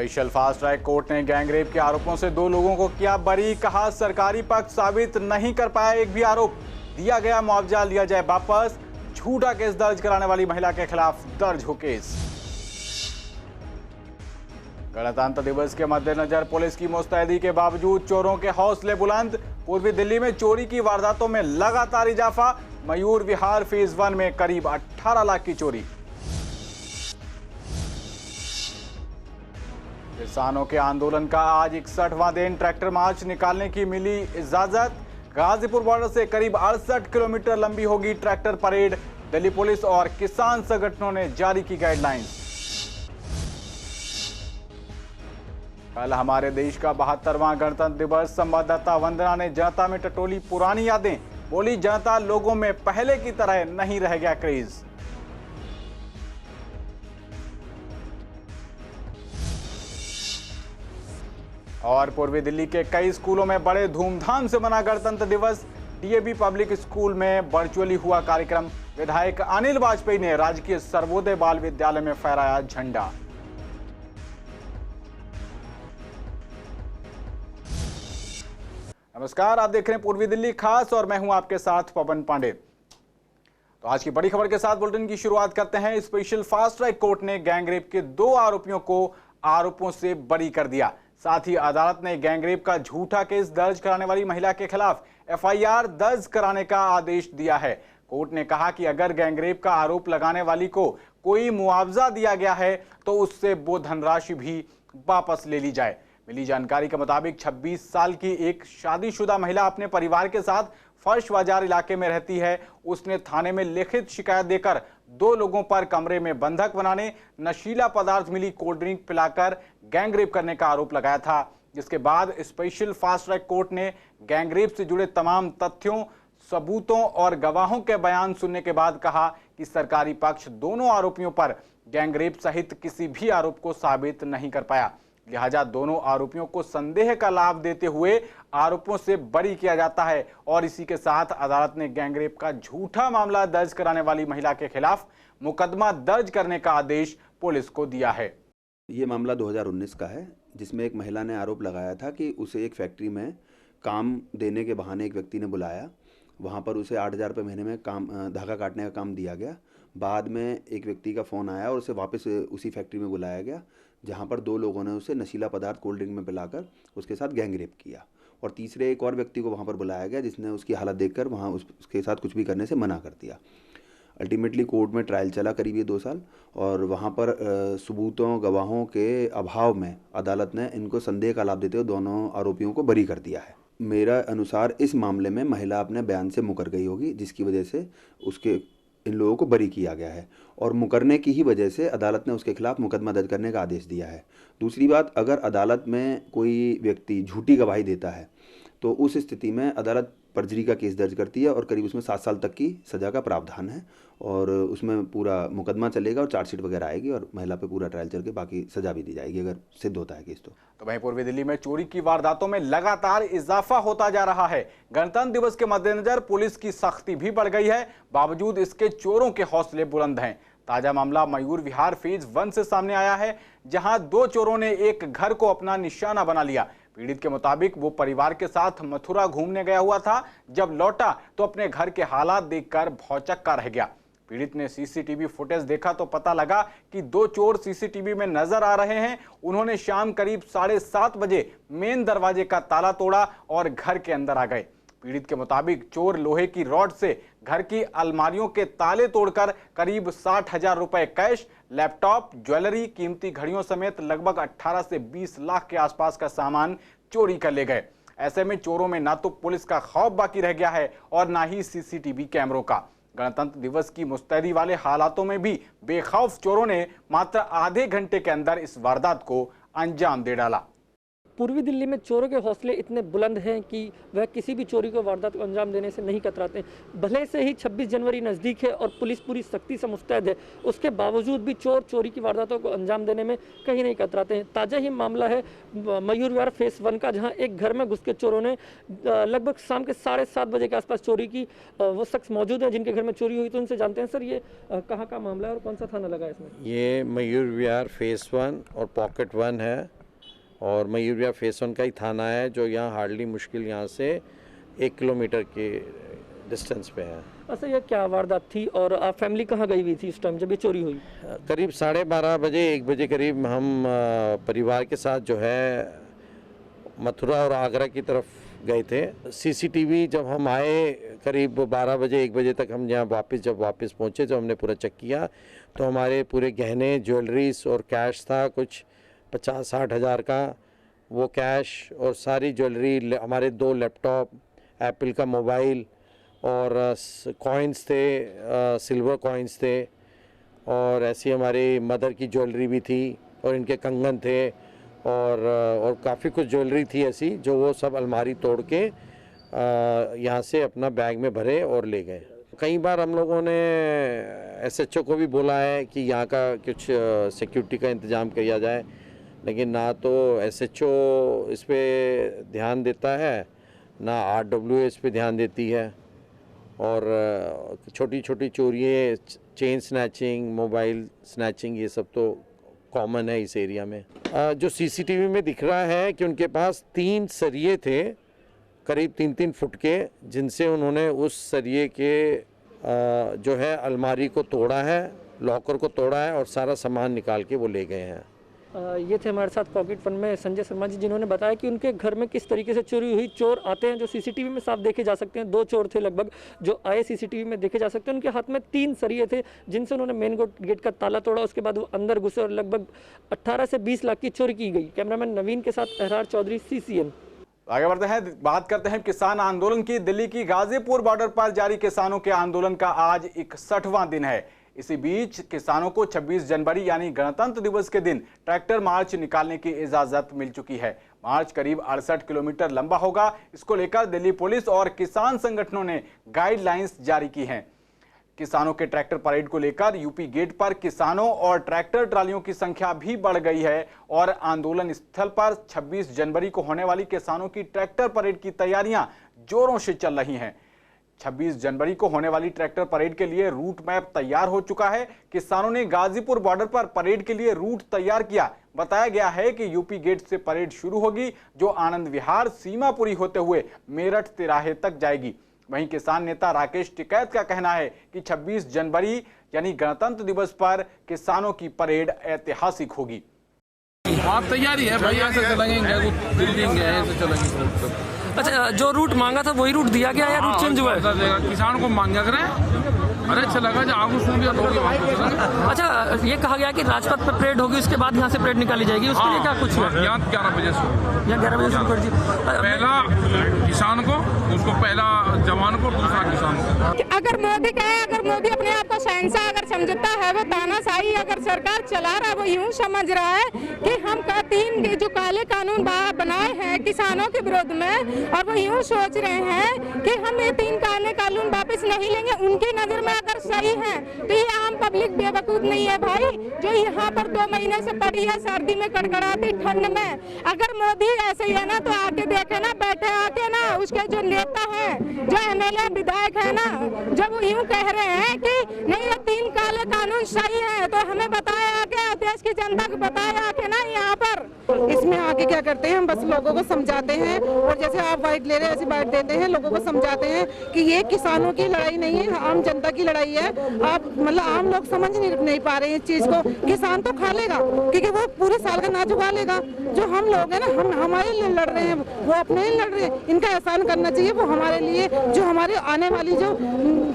Special fast track court ने gangrape के आरोपों से 2 लोगों को किया बरी। कहा सरकारी पक्ष साबित नहीं कर पाया एक भी आरोप, दिया गया मुआवजा लिया जाए वापस। झूठा केस दर्ज कराने वाली महिला के खिलाफ दर्ज हो केस। गणतंत्र दिवस के मद्देनजर पुलिस की मुस्तैदी के बावजूद चोरों के हौसले बुलंद। पूर्वी दिल्ली में चोरी की वारदातों में लगातार इजाफा। मयूर विहार फेज 1 में करीब 18 लाख की चोरी। किसानों के आंदोलन का आज 61वां दिन। ट्रैक्टर मार्च निकालने की मिली इजाजत। गाजीपुर बॉर्डर से करीब 68 किलोमीटर लंबी होगी ट्रैक्टर परेड। दिल्ली पुलिस और किसान संगठनों ने जारी की गाइडलाइंस। कल हमारे देश का 72वां गणतंत्र दिवस। संवाददाता वंदना ने जनता में टटोली पुरानी यादें। बोली जनता लोगों में पहले की तरह नहीं रह गया क्रेज। और पूर्वी दिल्ली के कई स्कूलों में बड़े धूमधाम से मना गणतंत्र दिवस। डीएवी पब्लिक स्कूल में वर्चुअली हुआ कार्यक्रम। विधायक अनिल वाजपेयी ने राजकीय सर्वोदय बाल विद्यालय में फहराया झंडा। नमस्कार, आप देख रहे हैं पूर्वी दिल्ली खास और मैं हूं आपके साथ पवन पांडे। तो आज की बड़ी खबर के साथ बुलेटिन की शुरुआत करते हैं। स्पेशल फास्ट ट्रैक कोर्ट ने गैंगरेप के 2 आरोपियों को आरोपों से बरी कर दिया। साथ ही अदालत ने गैंगरेप का झूठा केस दर्ज कराने वाली महिला के खिलाफ एफआईआर दर्ज कराने का आदेश दिया है। कोर्ट ने कहा कि अगर गैंगरेप का आरोप लगाने वाली को कोई मुआवजा दिया गया है तो उससे वो धनराशि भी वापस ले ली जाए। मिली जानकारी के मुताबिक 26 साल की एक शादीशुदा महिला अपने परिवार के साथ फर्श बाजार इलाके में रहती है। उसने थाने में लिखित शिकायत देकर 2 लोगों पर कमरे में बंधक बनाने, नशीला पदार्थ मिली कोल्ड ड्रिंक पिलाकर गैंगरेप करने का आरोप लगाया था। जिसके बाद स्पेशल फास्ट ट्रैक कोर्ट ने गैंगरेप से जुड़े तमाम तथ्यों, सबूतों और गवाहों के बयान सुनने के बाद कहा कि सरकारी पक्ष दोनों आरोपियों पर गैंगरेप सहित किसी भी आरोप को साबित नहीं कर पाया। लिहाजा दोनों आरोपियों को संदेह का लाभ देते हुए आरोपों से बरी किया जाता है। और इसी के साथ अदालत ने गैंगरेप का झूठा मामला दर्ज कराने वाली महिला के खिलाफ मुकदमा दर्ज करने का आदेश पुलिस को दिया है। ये मामला 2019 का है, जिसमें एक महिला ने आरोप लगाया था कि उसे एक फैक्ट्री में काम देने के बहाने एक व्यक्ति ने बुलाया। वहाँ पर उसे 8,000 रुपये महीने में काम धागा काटने का काम दिया गया। बाद में एक व्यक्ति का फ़ोन आया और उसे वापस उसी फैक्ट्री में बुलाया गया, जहाँ पर 2 लोगों ने उसे नशीला पदार्थ कोल्ड ड्रिंक में पिलाकर उसके साथ गैंगरेप किया। और तीसरे एक और व्यक्ति को वहाँ पर बुलाया गया, जिसने उसकी हालत देखकर वहाँ उसके साथ कुछ भी करने से मना कर दिया। अल्टीमेटली कोर्ट में ट्रायल चला करीब ये 2 साल, और वहाँ पर सबूतों गवाहों के अभाव में अदालत ने इनको संदेह का लाभ देते हुए दोनों आरोपियों को बरी कर दिया है। मेरा अनुसार इस मामले में महिला अपने बयान से मुकर गई होगी, जिसकी वजह से उसके इन लोगों को बरी किया गया है। और मुकरने की ही वजह से अदालत ने उसके खिलाफ मुकदमा दर्ज करने का आदेश दिया है। दूसरी बात, अगर अदालत में कोई व्यक्ति झूठी गवाही देता है तो उस स्थिति में अदालत परजरी का केस दर्ज करती है और करीब उसमें 7 साल तक की सज़ा का प्रावधान है। और उसमें पूरा मुकदमा चलेगा और चार्जशीट वगैरह आएगी और महिला पे पूरा ट्रायल चल के बाकी सजा भी दी जाएगी अगर सिद्ध होता है केस। तो वहीं पूर्वी दिल्ली में चोरी की वारदातों में लगातार इजाफा होता जा रहा है। गणतंत्र दिवस के मद्देनजर पुलिस की सख्ती भी बढ़ गई है, बावजूद इसके चोरों के हौसले बुलंद हैं। ताजा मामला मयूर विहार फेज 1 से सामने आया है, जहां 2 चोरों ने एक घर को अपना निशाना बना लिया। पीड़ित के मुताबिक वो परिवार के साथ मथुरा घूमने गया हुआ था। जब लौटा तो अपने घर के हालात देखकर भौचक्का रह गया। पीड़ित ने सीसीटीवी फुटेज देखा तो पता लगा कि 2 चोर सीसीटीवी में नजर आ रहे हैं। उन्होंने शाम करीब 7:30 बजे मेन दरवाजे का ताला तोड़ा और घर के अंदर आ गए। पीड़ित के मुताबिक चोर लोहे की रॉड से घर की अलमारियों के ताले तोड़कर करीब 60,000 रुपए कैश, लैपटॉप, ज्वेलरी, कीमती घड़ियों समेत लगभग 18 से 20 लाख के आसपास का सामान चोरी कर ले गए। ऐसे में चोरों में ना तो पुलिस का खौफ बाकी रह गया है और ना ही सीसीटीवी कैमरों का। गणतंत्र दिवस की मुस्तैदी वाले हालातों में भी बेखौफ चोरों ने मात्र आधे घंटे के अंदर इस वारदात को अंजाम दे डाला। पूर्वी दिल्ली में चोरों के हौसले इतने बुलंद हैं कि वह किसी भी चोरी को वारदात को अंजाम देने से नहीं कतराते। भले से ही 26 जनवरी नज़दीक है और पुलिस पूरी सख्ती से मुस्तैद है, उसके बावजूद भी चोर चोरी की वारदातों को अंजाम देने में कहीं नहीं कतराते हैं। ताज़ा ही मामला है मयूर विहार फेस 1 का, जहाँ एक घर में घुस के चोरों ने लगभग शाम के 7:30 बजे के आसपास चोरी की। वो शख्स मौजूद है जिनके घर में चोरी हुई, तो उनसे जानते हैं सर ये कहाँ का मामला है और कौन सा थाना लगा है इसमें? ये मयूर विहार फेस 1 और पॉकेट 1 है, और मयूर विहार फेस 1 का ही थाना है, जो यहाँ हार्डली मुश्किल यहाँ से 1 किलोमीटर के डिस्टेंस पे है। अच्छा, ये क्या वारदात थी और आप फैमिली कहाँ गई हुई थी उस टाइम जब ये चोरी हुई? करीब 12:30 बजे 1 बजे करीब हम परिवार के साथ जो है मथुरा और आगरा की तरफ गए थे। सीसीटीवी जब हम आए करीब 12 बजे 1 बजे तक, हम यहाँ जब वापस पहुँचे, जब हमने पूरा चेक किया तो हमारे पूरे गहने, ज्वेलरीज और कैश था कुछ 50-60 हज़ार का। वो कैश और सारी ज्वेलरी, हमारे 2 लैपटॉप, एप्पल का मोबाइल और कॉइन्स थे, सिल्वर कॉइन्स थे, और ऐसी हमारी मदर की ज्वेलरी भी थी और इनके कंगन थे, और काफ़ी कुछ ज्वेलरी थी ऐसी, जो वो सब अलमारी तोड़ के यहाँ से अपना बैग में भरे और ले गए। कई बार हम लोगों ने एसएचओ को भी बोला है कि यहाँ का कुछ सिक्योरिटी का इंतज़ाम किया जाए, लेकिन ना तो एसएचओ इस पे ध्यान देता है, ना आरडब्ल्यूए इस पे ध्यान देती है, और छोटी छोटी चोरियाँ, चेन स्नैचिंग, मोबाइल स्नैचिंग, ये सब तो कॉमन है इस एरिया में। जो सीसीटीवी में दिख रहा है कि उनके पास 3 सरिये थे करीब 3-3 फुट के, जिनसे उन्होंने उस सरिये के जो है अलमारी को तोड़ा है, लॉकर को तोड़ा है और सारा सामान निकाल के वो ले गए हैं। ये थे हमारे साथ पॉकेट 1 में संजय शर्मा जी, जिन्होंने बताया कि उनके घर में किस तरीके से चोरी हुई। चोर आते हैं जो सीसीटीवी में साफ देखे जा सकते हैं, 2 चोर थे लगभग जो आए सीसीटीवी में देखे जा सकते हैं। उनके हाथ में 3 सरिये थे जिनसे उन्होंने मेन गेट का ताला तोड़ा। उसके बाद वो अंदर घुसे और लगभग 18 से 20 लाख की चोरी की गई। कैमरामैन नवीन के साथ अहरार चौधरी, सीसीएन। आगे बढ़ते हैं, बात करते हैं किसान आंदोलन की। दिल्ली की गाजीपुर बॉर्डर पर जारी किसानों के आंदोलन का आज 61वां दिन है। इसी बीच किसानों को 26 जनवरी यानी गणतंत्र दिवस के दिन ट्रैक्टर मार्च निकालने की इजाजत मिल चुकी है। मार्च करीब 68 किलोमीटर लंबा होगा। इसको लेकर दिल्ली पुलिस और किसान संगठनों ने गाइडलाइंस जारी की हैं। किसानों के ट्रैक्टर परेड को लेकर यूपी गेट पर किसानों और ट्रैक्टर ट्रालियों की संख्या भी बढ़ गई है और आंदोलन स्थल पर 26 जनवरी को होने वाली किसानों की ट्रैक्टर परेड की तैयारियां जोरों से चल रही हैं। 26 जनवरी को होने वाली ट्रैक्टर परेड के लिए रूट मैप तैयार हो चुका है। किसानों ने गाजीपुर बॉर्डर पर परेड के लिए रूट तैयार किया। बताया गया है कि यूपी गेट से परेड शुरू होगी, जो आनंद विहार, सीमापुरी होते हुए मेरठ तिराहे तक जाएगी। वहीं किसान नेता राकेश टिकैत का कहना है कि 26 जनवरी यानी गणतंत्र दिवस पर किसानों की परेड ऐतिहासिक होगी। आप तैयारी है भाई, ऐसे चलेंगे, दिल्ली ऐसे चलेंगे। अच्छा, जो रूट मांगा था वही रूट दिया गया या रूट चेंज हुआ है? किसान को मांगा करें, अरे अच्छा लगा जो आगू सुन लिया लोग। अच्छा, ये कहा गया कि राजपथ पर परेड होगी, उसके बाद यहाँ से परेड निकाली जाएगी, उसके लिए क्या कुछ हुआ? यहाँ 11 बजे से, यहाँ 11 बजे शुरू कर दी। पहला किसान को, उसको पहला जवान को, दूसरा किसान को। अगर मोदी कहे, अगर मोदी अपने आप को शहंशाह अगर समझता है, वो तानाशाही अगर सरकार चला रहा है, वो यूं समझ रहा है कि हम 3 जो काले कानून बनाए हैं किसानों के विरोध में, और वो यूं सोच रहे हैं कि हम ये 3 काले कानून वापस नहीं लेंगे। उनकी नजर में अगर सही है तो ये आम पब्लिक बेवकूफ नहीं है भाई, जो यहाँ पर 2 महीने से पड़ी है सर्दी में, कड़कड़ाती ठंड में। अगर मोदी ऐसे ही है ना तो आके देखे ना, बैठे आके ना, उसके जो नेता है, जो एमएलए विधायक है ना, जब वो यूं कह रहे हैं कि नहीं ये 3 काले कानून सही है, तो हमें बताया आके, देश की जनता को बताया आके ना यहाँ पर। इसमें आगे क्या करते हैं, हम बस लोगों को समझाते हैं, और जैसे आप बाइट ले रहे हैं ऐसी बाइट देते हैं, लोगों को समझाते हैं कि ये किसानों की लड़ाई नहीं है, आम जनता की लड़ाई है। आप मतलब आम लोग समझ नहीं पा रहे हैं इस चीज को। किसान तो खा लेगा क्योंकि वो पूरे साल का अनाज उगा लेगा। जो हम लोग हैं ना, हम हमारे लिए लड़ रहे हैं, वो अपने लिए लड़ रहे हैं। इनका एहसान करना चाहिए, वो हमारे लिए, जो हमारे आने वाली जो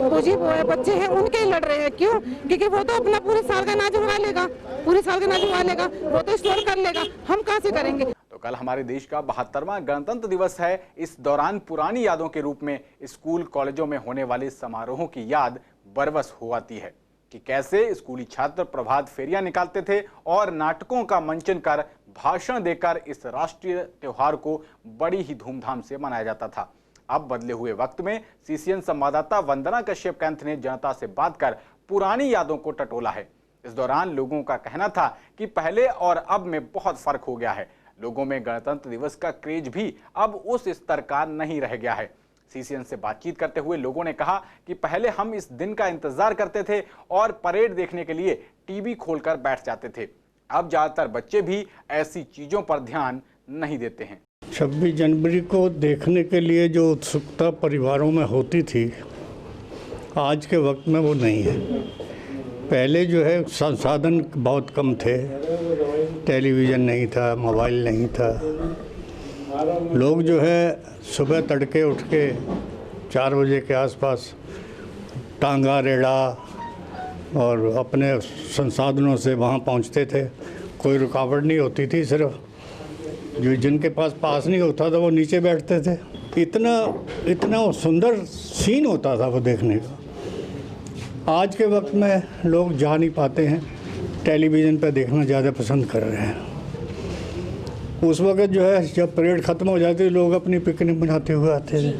पूंजी बच्चे हैं उनके लिए लड़ रहे हैं। क्यों? क्योंकि वो तो अपना पूरे साल का अनाज उगा लेगा, पूरे साल का अनाज उगा लेगा, वो तो स्टोर कर लेगा, हम कहाँ से करेंगे? तो कल हमारे देश का 72वां गणतंत्र दिवस है। इस दौरान पुरानी यादों के रूप में स्कूल कॉलेजों में होने वाले समारोहों की याद बरबस हो आती है। कि कैसे स्कूली छात्र प्रभात फेरियां निकालते थे और नाटकों का मंचन कर भाषण देकर इस राष्ट्रीय त्योहार को बड़ी ही धूमधाम से मनाया जाता था। अब बदले हुए वक्त में सीसीएन संवाददाता वंदना कश्यप कैंथ ने जनता से बात कर पुरानी यादों को टटोला है। इस दौरान लोगों का कहना था कि पहले और अब में बहुत फर्क हो गया है। लोगों में गणतंत्र दिवस का क्रेज भी अब उस स्तर का नहीं रह गया है। सीसीएन से बातचीत करते हुए लोगों ने कहा कि पहले हम इस दिन का इंतजार करते थे और परेड देखने के लिए टीवी खोलकर बैठ जाते थे। अब ज्यादातर बच्चे भी ऐसी चीजों पर ध्यान नहीं देते हैं। 26 जनवरी को देखने के लिए जो उत्सुकता परिवारों में होती थी, आज के वक्त में वो नहीं है। पहले जो है संसाधन बहुत कम थे, टेलीविज़न नहीं था, मोबाइल नहीं था। लोग जो है सुबह तड़के उठ के 4 बजे के आसपास टांगा रेड़ा और अपने संसाधनों से वहाँ पहुँचते थे। कोई रुकावट नहीं होती थी, सिर्फ जो जिनके पास नहीं होता था वो नीचे बैठते थे। इतना सुंदर सीन होता था वो देखने का। आज के वक्त में लोग जा नहीं पाते हैं, टेलीविज़न पर देखना ज़्यादा पसंद कर रहे हैं। उस वक्त जो है जब परेड ख़त्म हो जाती लोग अपनी पिकनिक बनाते हुए आते थे,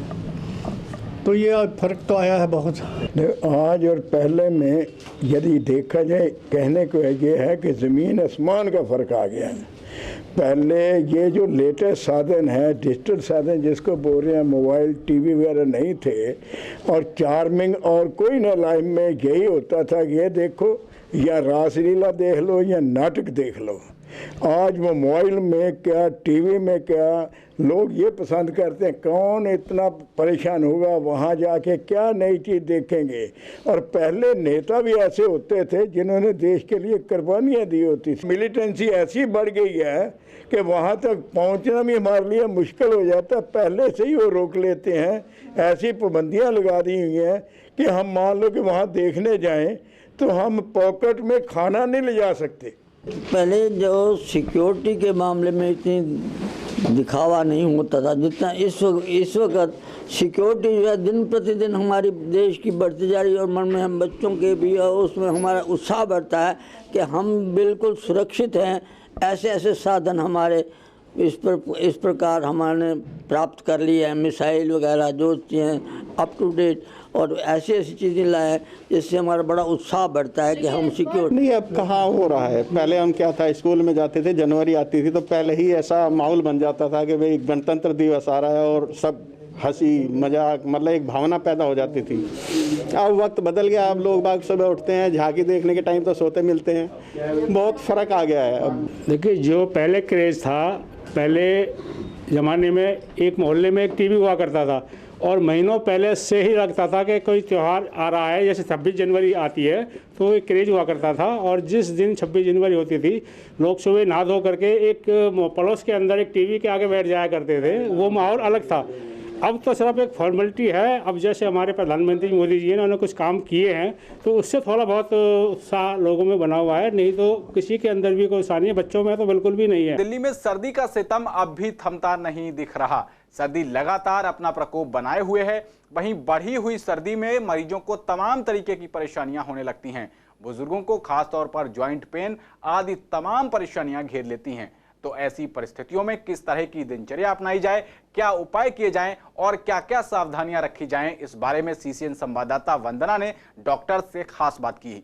तो ये फ़र्क तो आया है बहुत। आज और पहले में यदि देखा जाए, कहने को ये है कि ज़मीन आसमान का फ़र्क आ गया है। पहले ये जो लेटेस्ट साधन है, डिजिटल साधन जिसको बोल रहे हैं, मोबाइल टीवी वगैरह नहीं थे और चार्मिंग और कोई ना लाइफ में यही होता था कि ये देखो या रासलीला देख लो या नाटक देख लो। आज वो मोबाइल में क्या, टीवी में क्या, लोग ये पसंद करते हैं। कौन इतना परेशान होगा वहाँ जाके, क्या नई चीज़ देखेंगे। और पहले नेता भी ऐसे होते थे जिन्होंने देश के लिए कुर्बानियाँ दी होती थी। मिलिटेंसी ऐसी बढ़ गई है कि वहाँ तक पहुँचना भी हमारे लिए मुश्किल हो जाता। पहले से ही वो रोक लेते हैं, ऐसी पाबंदियाँ लगा दी हुई हैं कि हम मान लो कि वहाँ देखने जाएं तो हम पॉकेट में खाना नहीं ले जा सकते। पहले जो सिक्योरिटी के मामले में इतनी दिखावा नहीं होता था जितना इस वक्त सिक्योरिटी जो है दिन प्रतिदिन हमारी देश की बढ़ती जा रही है और मन में हम बच्चों के भी और उसमें हमारा उत्साह बढ़ता है कि हम बिल्कुल सुरक्षित हैं। ऐसे साधन हमारे इस प्रकार हमारे प्राप्त कर लिए हैं, मिसाइल वगैरह जो चीज़ें अप टू डेट और ऐसी चीज़ें लाए जिससे हमारा बड़ा उत्साह बढ़ता है कि हम सिक्योर। नहीं, अब कहाँ हो रहा है। पहले हम क्या था, स्कूल में जाते थे, जनवरी आती थी तो पहले ही ऐसा माहौल बन जाता था कि भाई गणतंत्र दिवस आ रहा है और सब हंसी मजाक, मतलब एक भावना पैदा हो जाती थी। अब वक्त बदल गया, अब लोग बाग सुबह उठते हैं, झांकी देखने के टाइम तो सोते मिलते हैं। बहुत फ़र्क आ गया है। अब देखिए, जो पहले क्रेज़ था, पहले ज़माने में एक मोहल्ले में एक टीवी हुआ करता था और महीनों पहले से ही लगता था कि कोई त्यौहार आ रहा है। जैसे 26 जनवरी आती है तो एक क्रेज हुआ करता था और जिस दिन 26 जनवरी होती थी लोग सुबह नहा धो करके एक पड़ोस के अंदर एक टीवी के आगे बैठ जाया करते थे। वो माहौल अलग था। अब तो सिर्फ एक फॉर्मेलिटी है। अब जैसे हमारे प्रधानमंत्री मोदी जी ने उन्होंने कुछ काम किए हैं तो उससे थोड़ा बहुत उत्साह लोगों में बना हुआ है, नहीं तो किसी के अंदर भी कोई उत्साह नहीं है। बच्चों में तो बिल्कुल भी नहीं है। दिल्ली में सर्दी का सितम अब भी थमता नहीं दिख रहा। सर्दी लगातार अपना प्रकोप बनाए हुए है। वहीं बढ़ी हुई सर्दी में मरीजों को तमाम तरीके की परेशानियां होने लगती हैं। बुजुर्गों को खास तौर पर जॉइंट पेन आदि तमाम परेशानियां घेर लेती हैं। तो ऐसी परिस्थितियों में किस तरह की दिनचर्या अपनाई जाए, क्या उपाय किए जाएं और क्या क्या सावधानियां रखी जाएं, इस बारे में सीसीएन संवाददाता वंदना ने डॉक्टर से खास बात की।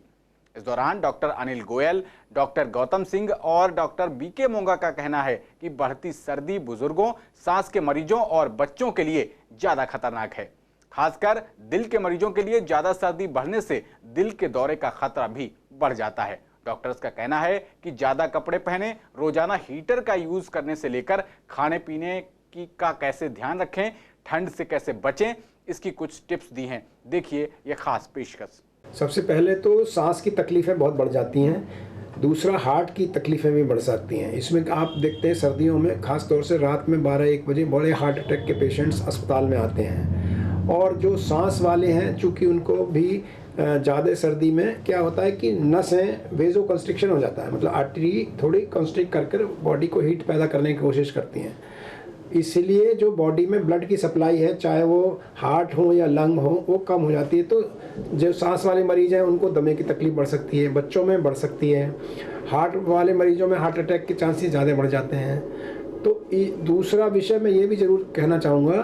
इस दौरान डॉक्टर अनिल गोयल, डॉक्टर गौतम सिंह और डॉक्टर बीके मोंगा का कहना है कि बढ़ती सर्दी बुजुर्गों, सांस के मरीजों और बच्चों के लिए ज्यादा खतरनाक है। खासकर दिल के मरीजों के लिए ज्यादा सर्दी बढ़ने से दिल के दौरे का खतरा भी बढ़ जाता है। डॉक्टर्स का कहना है कि ज्यादा कपड़े पहने, रोजाना हीटर का यूज करने से लेकर खाने पीने की का कैसे ध्यान रखें, ठंड से कैसे बचें, इसकी कुछ टिप्स दी हैं। देखिए ये खास पेशकश। सबसे पहले तो सांस की तकलीफ़ें बहुत बढ़ जाती हैं। दूसरा, हार्ट की तकलीफ़ें भी बढ़ सकती हैं। इसमें आप देखते हैं सर्दियों में ख़ास तौर से रात में 12-1 बजे बड़े हार्ट अटैक के पेशेंट्स अस्पताल में आते हैं। और जो सांस वाले हैं, चूँकि उनको भी ज़्यादा सर्दी में क्या होता है कि नसें वेजो कंस्ट्रिक्शन हो जाता है, मतलब आर्टरी थोड़ी कंस्ट्रिक्ट कर बॉडी को हीट पैदा करने की कोशिश करती हैं। इसलिए जो बॉडी में ब्लड की सप्लाई है, चाहे वो हार्ट हो या लंग हो, वो कम हो जाती है। तो जो सांस वाले मरीज़ हैं उनको दमे की तकलीफ़ बढ़ सकती है, बच्चों में बढ़ सकती है। हार्ट वाले मरीजों में हार्ट अटैक के चांसेस ज़्यादा बढ़ जाते हैं। तो दूसरा विषय मैं ये भी ज़रूर कहना चाहूँगा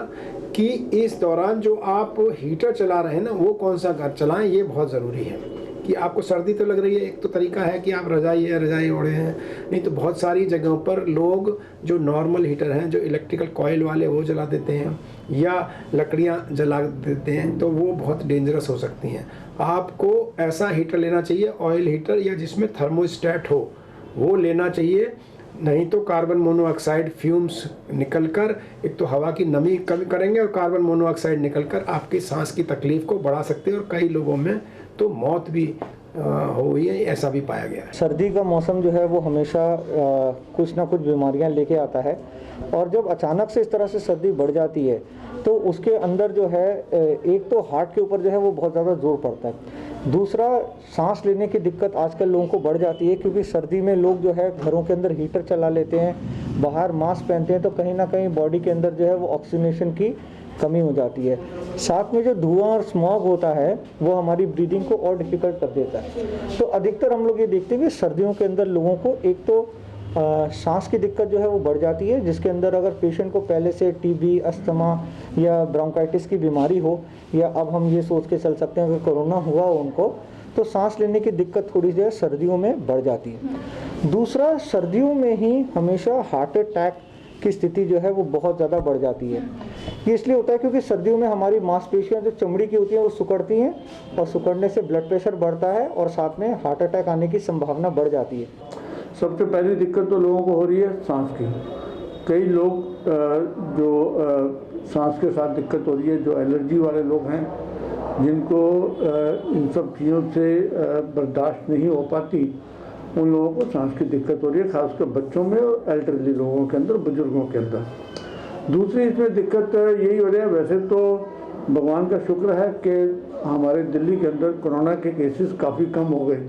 कि इस दौरान जो आप हीटर चला रहे हैं ना, वो कौन सा घर चलाएं, ये बहुत ज़रूरी है। कि आपको सर्दी तो लग रही है, एक तो तरीका है कि आप रज़ाई ओढ़े हैं, नहीं तो बहुत सारी जगहों पर लोग जो नॉर्मल हीटर हैं, जो इलेक्ट्रिकल कॉइल वाले, वो जला देते हैं या लकड़ियाँ जला देते हैं, तो वो बहुत डेंजरस हो सकती हैं। आपको ऐसा हीटर लेना चाहिए, ऑयल हीटर या जिसमें थर्मोस्टेट हो, वो लेना चाहिए। नहीं तो कार्बन मोनोऑक्साइड फ्यूम्स निकलकर एक तो हवा की नमी कम करेंगे और कार्बन मोनोऑक्साइड निकलकर आपकी सांस की तकलीफ़ को बढ़ा सकते हैं और कई लोगों में तो मौत भी हुई है, ऐसा भी पाया गया है। सर्दी का मौसम जो है वो हमेशा कुछ ना कुछ बीमारियां लेके आता है, और जब अचानक से इस तरह से सर्दी बढ़ जाती है तो उसके अंदर जो है एक तो हार्ट के ऊपर जो है वो बहुत ज़्यादा जोर पड़ता है। दूसरा, सांस लेने की दिक्कत आजकल लोगों को बढ़ जाती है, क्योंकि सर्दी में लोग जो है घरों के अंदर हीटर चला लेते हैं, बाहर मास्क पहनते हैं, तो कहीं ना कहीं बॉडी के अंदर जो है वो ऑक्सीजनेशन की कमी हो जाती है। साथ में जो धुआं और स्मॉग होता है वो हमारी ब्रीदिंग को और डिफ़िकल्ट कर देता है। तो अधिकतर हम लोग ये देखते हैं कि सर्दियों के अंदर लोगों को एक तो सांस की दिक्कत जो है वो बढ़ जाती है, जिसके अंदर अगर पेशेंट को पहले से टीबी, अस्थमा या ब्रोंकाइटिस की बीमारी हो, या अब हम ये सोच के चल सकते हैं कि कोरोना हुआ हो उनको, तो सांस लेने की दिक्कत थोड़ी जो है सर्दियों में बढ़ जाती है। दूसरा, सर्दियों में ही हमेशा हार्ट अटैक की स्थिति जो है वो बहुत ज़्यादा बढ़ जाती है। ये इसलिए होता है क्योंकि सर्दियों में हमारी मांसपेशियां जो चमड़ी की होती हैं वो सिकुड़ती हैं, और सिकुड़ने से ब्लड प्रेशर बढ़ता है और साथ में हार्ट अटैक आने की संभावना बढ़ जाती है। सबसे पहली दिक्कत तो लोगों को हो रही है सांस की। कई लोग जो सांस के साथ दिक्कत हो रही है, जो एलर्जी वाले लोग हैं, जिनको इन सब चीज़ों से बर्दाश्त नहीं हो पाती, उन लोगों को सांस की दिक्कत हो रही है, खासकर बच्चों में और एल्डरली लोगों के अंदर, बुजुर्गों के अंदर। दूसरी इसमें दिक्कत यही हो रही है, वैसे तो भगवान का शुक्र है कि हमारे दिल्ली के अंदर कोरोना के केसेस काफ़ी कम हो गए,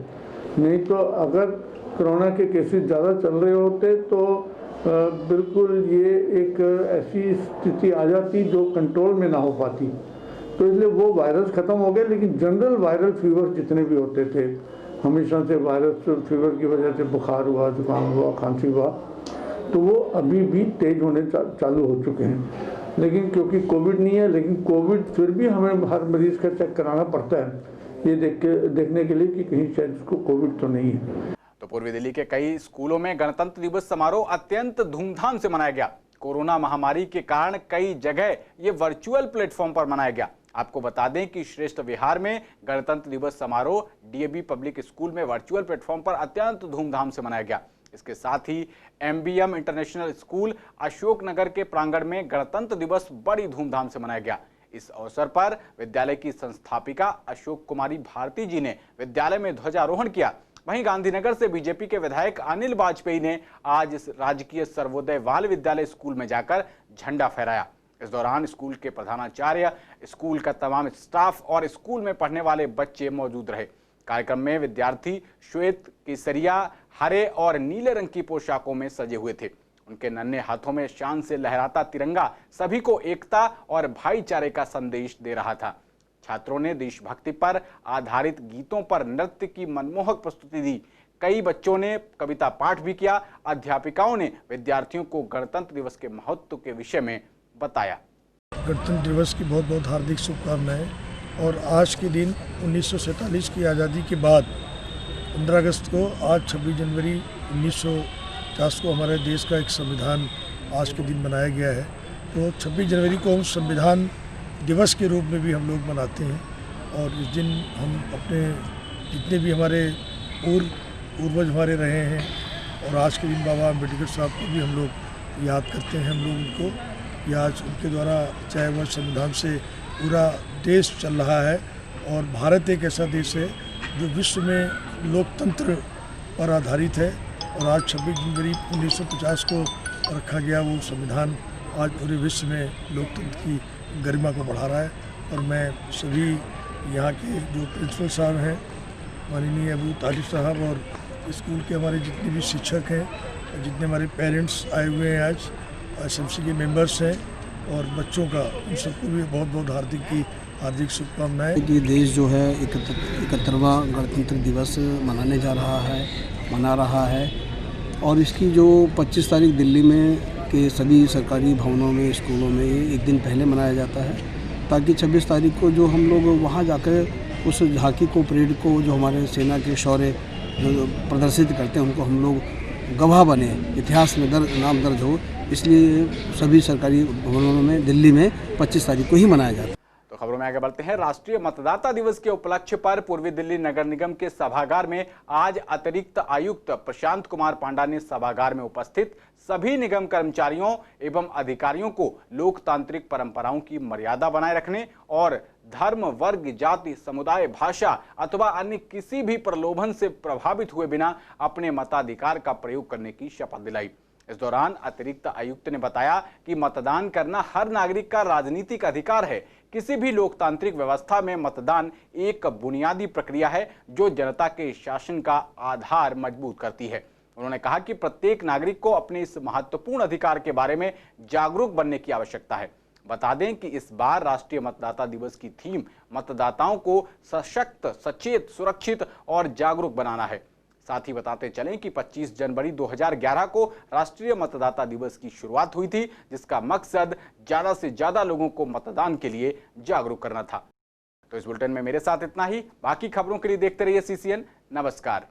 नहीं तो अगर कोरोना के केसेस ज़्यादा चल रहे होते तो बिल्कुल ये एक ऐसी स्थिति आ जाती जो कंट्रोल में ना हो पाती। तो इसलिए वो वायरस ख़त्म हो गया, लेकिन जनरल वायरल फीवर जितने भी होते थे, हमेशा से वायरस फीवर की वजह से बुखार हुआ, जुकाम हुआ, खांसी हुआ, तो वो अभी भी तेज होने चालू हो चुके हैं। लेकिन क्योंकि कोविड नहीं है, लेकिन कोविड फिर भी हमें हर मरीज़ का चेक कराना पड़ता है, ये देखने के लिए कि कहीं शायद उसको कोविड तो नहीं है। तो पूर्वी दिल्ली के कई स्कूलों में गणतंत्र दिवस समारोह अत्यंत धूमधाम से मनाया गया। कोरोना महामारी के कारण कई जगह ये वर्चुअल प्लेटफॉर्म पर मनाया गया। आपको बता दें कि श्रेष्ठ विहार में गणतंत्र दिवस समारोह डीएवी पब्लिक स्कूल में वर्चुअल प्लेटफॉर्म पर अत्यंत धूमधाम से मनाया गया। इसके साथ ही एमबीएम इंटरनेशनल स्कूल अशोकनगर के प्रांगण में गणतंत्र दिवस बड़ी धूमधाम से मनाया गया। इस अवसर पर विद्यालय की संस्थापिका अशोक कुमारी भारती जी ने विद्यालय में ध्वजारोहण किया। वहीं गांधीनगर से बीजेपी के विधायक अनिल वाजपेयी ने आज इस राजकीय सर्वोदय बाल विद्यालय स्कूल में जाकर झंडा फहराया। इस दौरान स्कूल के प्रधानाचार्य, स्कूल का तमाम स्टाफ और स्कूल में पढ़ने वाले बच्चे मौजूद रहे। कार्यक्रम में विद्यार्थी श्वेत, केसरिया, हरे और नीले रंग की पोशाकों में सजे हुए थे। उनके नन्हे हाथों में शान से लहराता तिरंगा सभी को एकता और भाईचारे का संदेश दे रहा था। छात्रों ने देशभक्ति पर आधारित गीतों पर नृत्य की मनमोहक प्रस्तुति दी। कई बच्चों ने कविता पाठ भी किया। अध्यापिकाओं ने विद्यार्थियों को गणतंत्र दिवस के महत्व के विषय में बताया। गणतंत्र दिवस की बहुत बहुत हार्दिक शुभकामनाएं। और आज के दिन 1947 की आज़ादी के बाद 15 अगस्त को, आज 26 जनवरी 1950 को हमारे देश का एक संविधान आज के दिन बनाया गया है। तो 26 जनवरी को हम संविधान दिवस के रूप में भी हम लोग मनाते हैं। और इस दिन हम अपने जितने भी हमारे पूर्वज हमारे रहे हैं, और आज के दिन बाबा अम्बेडकर साहब को भी हम लोग याद करते हैं। हम लोग उनको या आज उनके द्वारा, चाहे वह संविधान से पूरा देश चल रहा है, और भारत एक ऐसा देश है जो विश्व में लोकतंत्र पर आधारित है। और आज 26 जनवरी 1950 को रखा गया वो संविधान आज पूरे विश्व में लोकतंत्र की गरिमा को बढ़ा रहा है। और मैं सभी यहाँ के जो प्रिंसिपल साहब हैं, माननीय अबू तालिब साहब, और स्कूल के हमारे जितने भी शिक्षक हैं, जितने हमारे पेरेंट्स आए हुए हैं आज, एसएमसी के मेंबर्स हैं और बच्चों का, उन सबको भी बहुत बहुत हार्दिक शुभकामनाएं। ये देश जो है 71वां गणतंत्र दिवस मना रहा है और इसकी जो 25 तारीख दिल्ली में के सभी सरकारी भवनों में, स्कूलों में एक दिन पहले मनाया जाता है, ताकि 26 तारीख को जो हम लोग वहाँ जाकर उस झांकी को, परेड को, जो हमारे सेना के शौर्य जो प्रदर्शित करते हैं, उनको हम लोग गवाह बने, इतिहास में नाम दर्ज हो। इसलिए सभी सरकारी भवनों में दिल्ली में 25 तारीख को ही मनाया जाता है। तो खबरों में आगे बढ़ते हैं। राष्ट्रीय मतदाता दिवस के उपलक्ष्य पर पूर्वी दिल्ली नगर निगम के सभागार में आज अतिरिक्त आयुक्त प्रशांत कुमार पांडा ने सभागार में उपस्थित सभी निगम कर्मचारियों एवं अधिकारियों को लोकतांत्रिक परंपराओं की मर्यादा बनाए रखने और धर्म, वर्ग, जाति, समुदाय, भाषा अथवा अन्य किसी भी प्रलोभन से प्रभावित हुए बिना अपने मताधिकार का प्रयोग करने की शपथ दिलाई। इस दौरान अतिरिक्त आयुक्त ने बताया कि मतदान करना हर नागरिक का राजनीतिक अधिकार है। किसी भी लोकतांत्रिक व्यवस्था में मतदान एक बुनियादी प्रक्रिया है जो जनता के शासन का आधार मजबूत करती है। उन्होंने कहा कि प्रत्येक नागरिक को अपने इस महत्वपूर्ण अधिकार के बारे में जागरूक बनने की आवश्यकता है। बता दें कि इस बार राष्ट्रीय मतदाता दिवस की थीम मतदाताओं को सशक्त, सचेत, सुरक्षित और जागरूक बनाना है। साथ ही बताते चलें कि 25 जनवरी 2011 को राष्ट्रीय मतदाता दिवस की शुरुआत हुई थी, जिसका मकसद ज्यादा से ज्यादा लोगों को मतदान के लिए जागरूक करना था। तो इस बुलेटिन में मेरे साथ इतना ही। बाकी खबरों के लिए देखते रहिए CCN। नमस्कार।